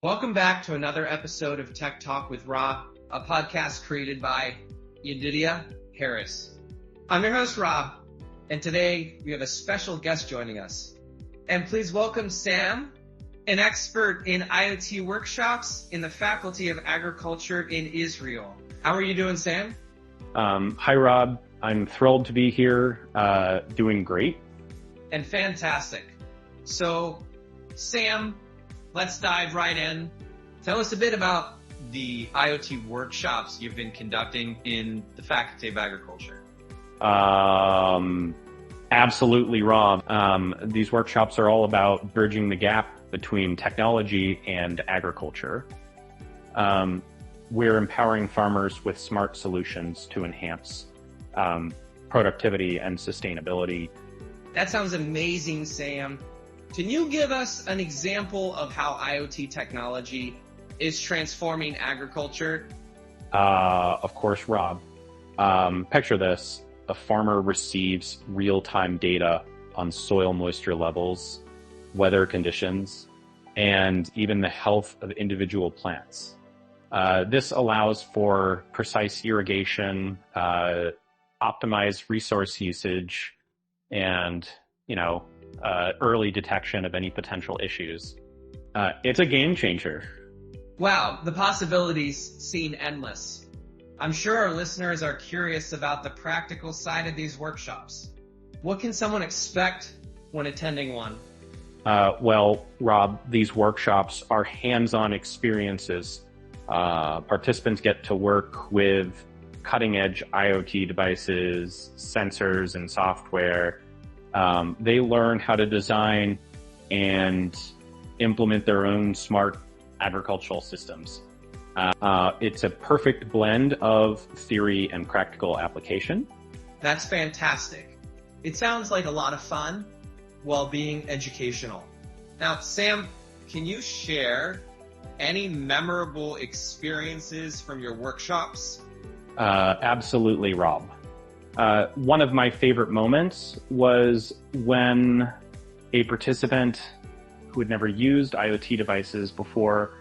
Welcome back to another episode of Tech Talk with Rob, a podcast created by Yedidya Harris. I'm your host, Rob, and today we have a special guest joining us. And please welcome Sam, an expert in IoT workshops in the Faculty of Agriculture in Israel. How are you doing, Sam? Hi, Rob. I'm thrilled to be here, doing great. And fantastic. So, Sam, let's dive right in. Tell us a bit about the IoT workshops you've been conducting in the Faculty of Agriculture. Absolutely, Rob. These workshops are all about bridging the gap between technology and agriculture. We're empowering farmers with smart solutions to enhance productivity and sustainability. That sounds amazing, Sam. Can you give us an example of how IoT technology is transforming agriculture? Of course, Rob. Picture this. A farmer receives real-time data on soil moisture levels, weather conditions, and even the health of individual plants. This allows for precise irrigation, optimized resource usage, and, early detection of any potential issues. It's a game changer. Wow, the possibilities seem endless. I'm sure our listeners are curious about the practical side of these workshops. What can someone expect when attending one? Well, Rob, these workshops are hands-on experiences. Participants get to work with cutting-edge IoT devices, sensors, and software. They learn how to design and implement their own smart agricultural systems. It's a perfect blend of theory and practical application. That's fantastic. It sounds like a lot of fun while being educational. Now, Sam, can you share any memorable experiences from your workshops? Absolutely, Rob. One of my favorite moments was when a participant who had never used IoT devices before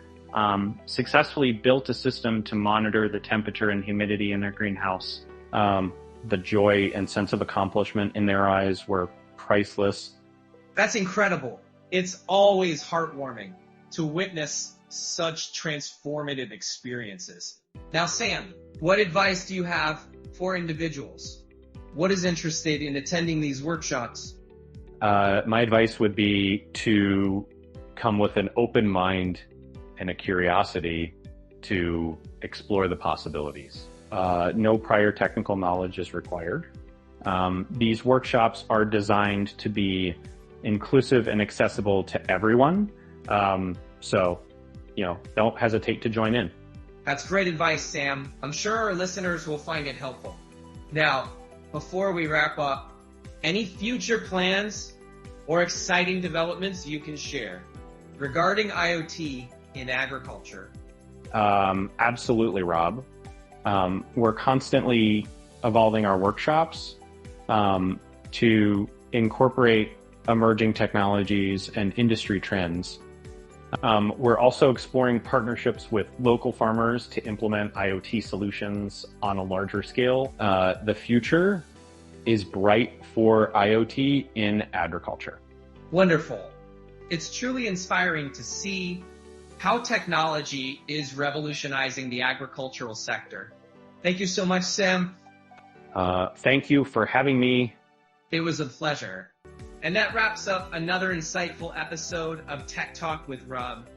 successfully built a system to monitor the temperature and humidity in their greenhouse. The joy and sense of accomplishment in their eyes were priceless. That's incredible. It's always heartwarming to witness such transformative experiences. Now, Sam, what advice do you have for individuals? What is interested in attending these workshops? My advice would be to come with an open mind and a curiosity to explore the possibilities. No prior technical knowledge is required. These workshops are designed to be inclusive and accessible to everyone. So, don't hesitate to join in. That's great advice, Sam. I'm sure our listeners will find it helpful. Now, before we wrap up, any future plans or exciting developments you can share regarding IoT in agriculture? Absolutely, Rob. We're constantly evolving our workshops to incorporate emerging technologies and industry trends. We're also exploring partnerships with local farmers to implement IoT solutions on a larger scale. The future is bright for IoT in agriculture. Wonderful. It's truly inspiring to see how technology is revolutionizing the agricultural sector. Thank you so much, Sam. Thank you for having me. It was a pleasure. And that wraps up another insightful episode of Tech Talk with Rob.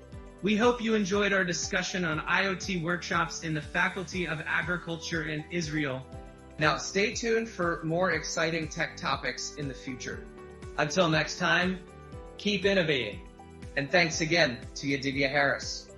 We hope you enjoyed our discussion on IoT workshops in the Faculty of Agriculture in Israel. Now, stay tuned for more exciting tech topics in the future. Until next time, keep innovating. And thanks again to Yedidya Harris.